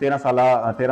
13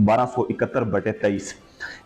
1271/23।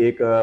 1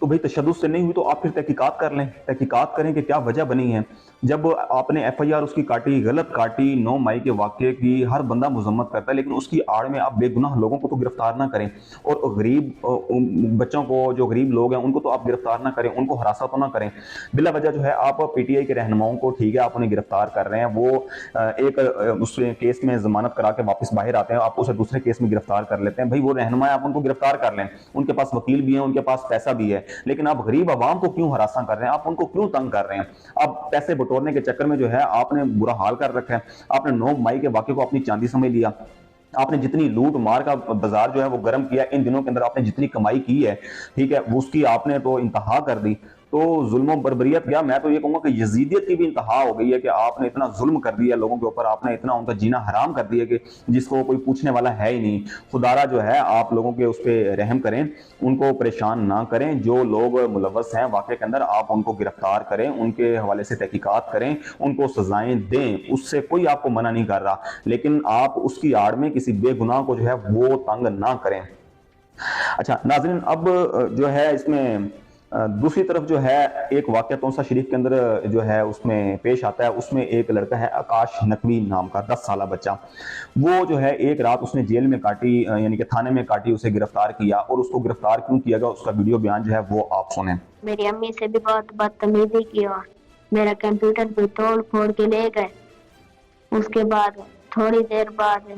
تو بھئی تشدد سے نہیں ہوئی تو آپ پھر تحقیقات کر لیں، تحقیقات کریں کہ کیا وجہ بنی ہے۔ جب آپ نے ایف آئی آر اس کی کاٹی، غلط کاٹی، 9 مئی کے واقعے کی ہر بندہ مذمت کرتا ہے، لیکن اس کی آڑ میں آپ بے گناہ لوگوں کو تو گرفتار نہ کریں، اور غریب بچوں کو، جو غریب لوگ ہیں ان کو تو آپ گرفتار نہ کریں، ان کو ہراساں تو نہ کریں۔ بلا وجہ جو ہے آپ پی ٹی آئی کے رہنماؤں کو، ٹھیک ہے آپ انہیں گرفتار کر رہے ہیں، وہ ایک اس کیس میں ضمانت کرا کے واپس باہر آتے ہیں، آپ اسے دوسرے کیس میں گرفتار کر لیتے ہیں۔ بھائی وہ رہنما آپ ان کو گرفتار کر لیں، ان کے پاس وکیل بھی ہیں، ان کے پاس پیسہ بھی ہے، لیکن آپ غریب عوام کو کیوں ہراساں کر رہے ہیں؟ آپ ان کو کیوں تنگ کر رہے ہیں؟ اب پیسے بٹورنے کے چکر میں جو ہے آپ نے برا حال کر رکھا ہے۔ آپ نے 9 مئی کے واقعے کو اپنی چاندی سمجھ لیا، آپ نے جتنی لوٹ مار کا بازار جو ہے وہ گرم کیا، ان دنوں کے اندر آپ نے جتنی کمائی کی ہے، ٹھیک ہے، اس کی آپ نے تو انتہا کر دی۔ تو ظلم و بربریت، یا میں تو یہ کہوں گا کہ یزیدیت کی بھی انتہا ہو گئی ہے کہ آپ نے اتنا ظلم کر دیا لوگوں کے اوپر، آپ نے اتنا ان کا جینا حرام کر دیا کہ جس کو کوئی پوچھنے والا ہے ہی نہیں۔ خدا را جو ہے آپ لوگوں کے اس پہ رحم کریں، ان کو پریشان نہ کریں، جو لوگ ملوث ہیں واقعے کے اندر آپ ان کو گرفتار کریں، ان کے حوالے سے تحقیقات کریں، ان کو سزائیں دیں، اس سے کوئی آپ کو منع نہیں کر رہا، لیکن آپ اس کی آڑ میں کسی بے گناہ کو جو ہے وہ تنگ نہ کریں۔ اچھا ناظرین، اب جو ہے اس میں دوسری طرف جو ہے ایک واقعہ تونسا شریف کے اندر جو ہے اس میں پیش آتا ہے، اس میں ایک لڑکا ہے آکاش نقوی نام کا 10 سالہ بچہ، وہ جو ہے ایک رات اس نے جیل میں کاٹی، یعنی کہ تھانے میں کاٹی، اسے گرفتار کیا، اور اس کو گرفتار کیوں کیا گیا اس کا ویڈیو بیان جو ہے وہ آپ سنیں۔ میری امی سے بھی بہت بدتمیزی کی اور میرا کمپیوٹر بھی توڑ پھوڑ کے لے گئے۔ اس کے بعد تھوڑی دیر بعد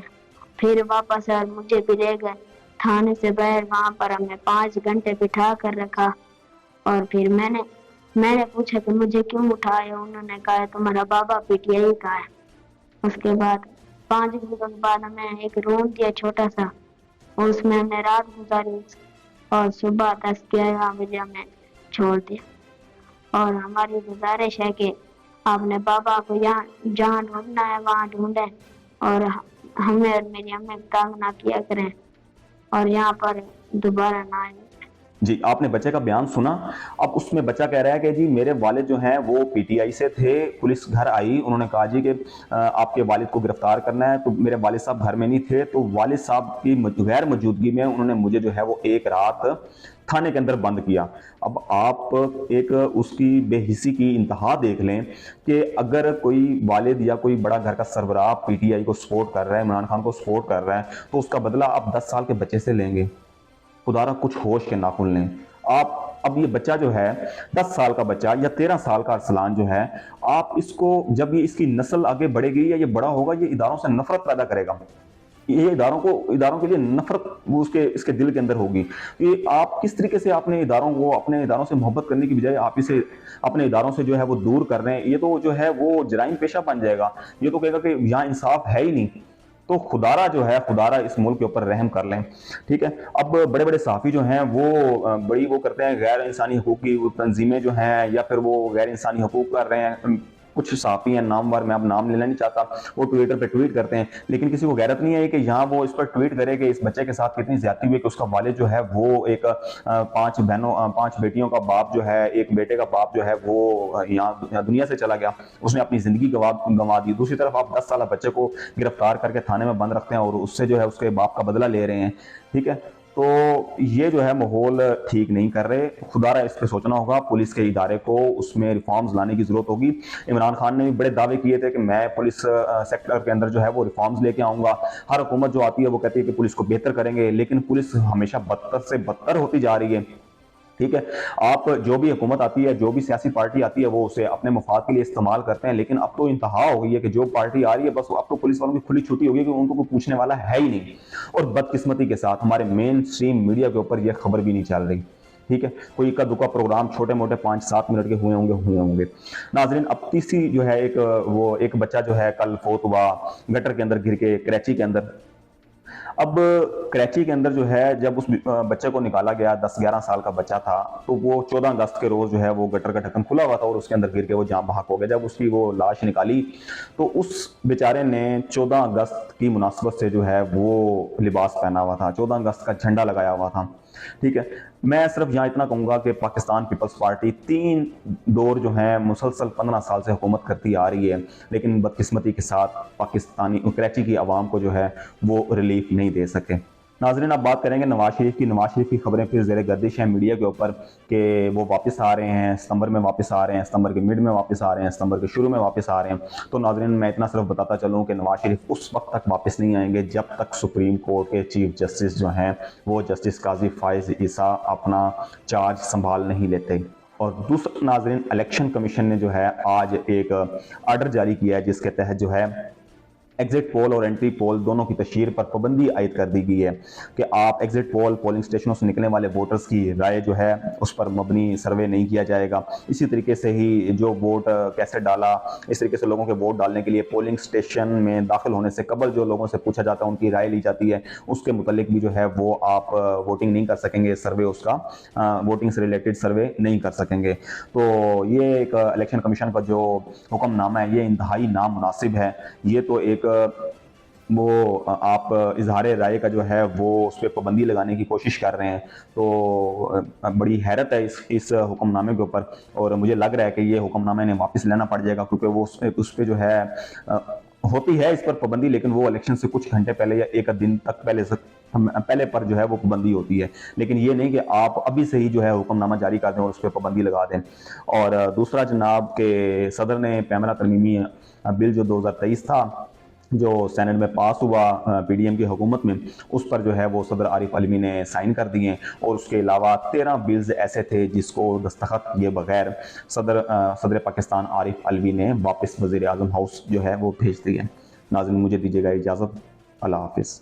پھر واپس مجھے بھی لے گئے تھانے سے باہر، وہاں پر ہم نے 5 گھنٹے بٹھا کر رکھا، اور پھر میں نے پوچھا کہ مجھے کیوں اٹھائے، انہوں نے کہا تمہارا بابا پی ٹی آئی کا ہے۔ اس کے بعد 5 دنوں کے بعد ہمیں ایک روم دیا چھوٹا سا، اور اس میں ہم نے رات گزاری، اور صبح 10-11 بجے ہمیں چھوڑ دیا۔ اور ہماری گزارش ہے کہ آپ نے بابا کو جہاں ڈھونڈنا ہے وہاں ڈھونڈیں، اور ہمیں اور میری امی تنگ نہ کیا کریں، اور یہاں پر دوبارہ نہ آئیں۔ جی آپ نے بچے کا بیان سنا۔ اب اس میں بچہ کہہ رہا ہے کہ جی میرے والد جو ہیں وہ پی ٹی آئی سے تھے، پولیس گھر آئی، انہوں نے کہا جی کہ آپ کے والد کو گرفتار کرنا ہے، تو میرے والد صاحب گھر میں نہیں تھے، تو والد صاحب کی غیر موجودگی میں انہوں نے مجھے جو ہے وہ ایک رات تھانے کے اندر بند کیا۔ اب آپ ایک اس کی بے حسی کی انتہا دیکھ لیں کہ اگر کوئی والد یا کوئی بڑا گھر کا سربراہ پی ٹی آئی کو سپورٹ کر رہا ہے، عمران خان کو سپورٹ کر رہا ہے، تو اس کا بدلہ آپ 10 سال کے بچے سے لیں گے؟ خدا را کچھ ہوش کے ناخن لیں آپ۔ اب یہ بچہ جو ہے 10 سال کا بچہ یا 13 سال کا ارسلان جو ہے، آپ اس کو جب یہ اس کی نسل آگے بڑھے گی یا یہ بڑا ہوگا، یہ اداروں سے نفرت پیدا کرے گا، یہ اداروں کے لیے نفرت وہ اس کے دل کے اندر ہوگی۔ یہ آپ کس طریقے سے اپنے اداروں سے محبت کرنے کی بجائے آپ اسے اپنے اداروں سے جو ہے وہ دور کر رہے ہیں، یہ تو جو ہے وہ جرائم پیشہ بن جائے گا، یہ تو کہے گا کہ یہاں انصاف ہے ہی نہیں۔ تو خدارہ جو ہے، خدارہ اس ملک کے اوپر رحم کر لیں، ٹھیک ہے۔ اب بڑے بڑے صحافی جو ہیں وہ کرتے ہیں غیر انسانی حقوق کی تنظیمیں جو ہیں، یا پھر وہ غیر انسانی حقوق کر رہے ہیں، کچھ صحافی ہیں نامور، میں اب نام لینا نہیں چاہتا، وہ ٹویٹر پہ ٹویٹ کرتے ہیں، لیکن کسی کو غیرت نہیں ہے کہ یہاں وہ اس پر ٹویٹ کرے کہ اس بچے کے ساتھ کتنی زیادتی ہوئی کہ اس کا والد جو ہے وہ ایک 5 بیٹیوں کا باپ جو ہے، ایک بیٹے کا باپ جو ہے وہ یہاں دنیا سے چلا گیا، اس نے اپنی زندگی گنوا دی۔ دوسری طرف آپ 10 سالہ بچے کو گرفتار کر کے تھانے میں بند رکھتے ہیں اور اس سے جو ہے اس کے باپ کا بدلہ لے رہے ہیں، ٹھیک ہے۔ تو یہ جو ہے ماحول ٹھیک نہیں کر رہے، خدا را اس پہ سوچنا ہوگا، پولیس کے ادارے کو اس میں ریفارمز لانے کی ضرورت ہوگی۔ عمران خان نے بھی بڑے دعوے کیے تھے کہ میں پولیس سیکٹر کے اندر جو ہے وہ ریفارمز لے کے آؤں گا، ہر حکومت جو آتی ہے وہ کہتی ہے کہ پولیس کو بہتر کریں گے، لیکن پولیس ہمیشہ بدتر سے بدتر ہوتی جا رہی ہے، ٹھیک ہے۔ آپ جو بھی حکومت آتی ہے، جو بھی سیاسی پارٹی آتی ہے، وہ اسے اپنے مفاد کے لیے استعمال کرتے ہیں، لیکن اب تو انتہا ہو گئی ہے کہ جو پارٹی آ رہی ہے بس اب تو پولیس والوں کی کھلی چھٹی ہوگی کہ ان کو کوئی پوچھنے والا ہے ہی نہیں۔ اور بدقسمتی کے ساتھ ہمارے مین سٹریم میڈیا کے اوپر یہ خبر بھی نہیں چل رہی، ٹھیک ہے۔ کوئی اکا دکا پروگرام چھوٹے موٹے 5-7 منٹ کے ہوئے ہوں گے۔ ناظرین، اب تیسری جو ہے ایک بچہ جو ہے کل فوت ہوا گٹر کے اندر گر کے، کراچی کے اندر۔ اب کراچی کے اندر جو ہے جب اس بچے کو نکالا گیا، 10-11 سال کا بچہ تھا، تو وہ 14 اگست کے روز جو ہے وہ گٹر کا ڈھکن کھلا ہوا تھا اور اس کے اندر گر کے وہ جاں بحق ہو گیا۔ جب اس کی وہ لاش نکالی تو اس بیچارے نے 14 اگست کی مناسبت سے جو ہے وہ لباس پہنا ہوا تھا، 14 اگست کا جھنڈا لگایا ہوا تھا، ٹھیک ہے۔ میں صرف یہاں اتنا کہوں گا کہ پاکستان پیپلز پارٹی 3 دور جو ہیں مسلسل 15 سال سے حکومت کرتی آ رہی ہے، لیکن بدقسمتی کے ساتھ کراچی کی عوام کو جو ہے وہ ریلیف نہیں دے سکے۔ ناظرین اب بات کریں گے نواز شریف کی خبریں پھر زیر گردش ہیں میڈیا کے اوپر کہ وہ واپس آ رہے ہیں، ستمبر میں واپس آ رہے ہیں، ستمبر کے مڈ میں واپس آ رہے ہیں، ستمبر کے شروع میں واپس آ رہے ہیں۔ تو ناظرین میں اتنا صرف بتاتا چلوں کہ نواز شریف اس وقت تک واپس نہیں آئیں گے جب تک سپریم کورٹ کے چیف جسٹس جو ہیں وہ جسٹس قاضی فائز عیسیٰ اپنا چارج سنبھال نہیں لیتے۔ اور دوسرا ناظرین الیکشن کمیشن نے جو ہے آج ایک آرڈر جاری کیا ہے جس کے تحت جو ہے ایگزٹ پول اور انٹری پول دونوں کی تشہیر پر پابندی عائد کر دی گئی ہے کہ آپ ایگزٹ پول پولنگ سٹیشنوں سے نکلنے والے ووٹرز کی رائے جو ہے اس پر مبنی سروے نہیں کیا جائے گا۔ اسی طریقے سے ہی جو ووٹ کیسے ڈالا، اس طریقے سے لوگوں کے ووٹ ڈالنے کے لیے پولنگ سٹیشن میں داخل ہونے سے قبل جو لوگوں سے پوچھا جاتا ہے، ان کی رائے لی جاتی ہے، اس کے متعلق بھی جو ہے وہ آپ ووٹنگ نہیں کر سکیں گے، سروے اس کا ووٹنگ سے ریلیٹڈ سروے نہیں کر سکیں گے۔ تو یہ ایک الیکشن کمیشن کا جو حکم نامہ ہے یہ انتہائی نامناسب ہے۔ یہ تو ایک وہ آپ اظہار رائے کا جو ہے وہ اس پہ پابندی لگانے کی کوشش کر رہے ہیں، تو بڑی حیرت ہے اس حکم نامے کے اوپر، اور مجھے لگ رہا ہے کہ یہ حکم نامے انہیں واپس لینا پڑ جائے گا، کیونکہ وہ اس پہ جو ہے ہوتی ہے اس پر پابندی، لیکن وہ الیکشن سے کچھ گھنٹے پہلے یا ایک دن تک پہلے پر جو ہے وہ پابندی ہوتی ہے، لیکن یہ نہیں کہ آپ ابھی سے ہی جو ہے حکم نامہ جاری کر دیں اور اس پہ پابندی لگا دیں۔ اور دوسرا جناب کہ صدر نے پیمرا ترمیمی بل جو 2023 تھا جو سینٹ میں پاس ہوا پی ڈی ایم کی حکومت میں، اس پر جو ہے وہ صدر عارف علوی نے سائن کر دیے، اور اس کے علاوہ 13 بلز ایسے تھے جس کو دستخط کیے بغیر صدر پاکستان عارف علوی نے واپس وزیر اعظم ہاؤس جو ہے وہ بھیج دیے۔ ناظرین مجھے دیجیے گا اجازت، اللہ حافظ۔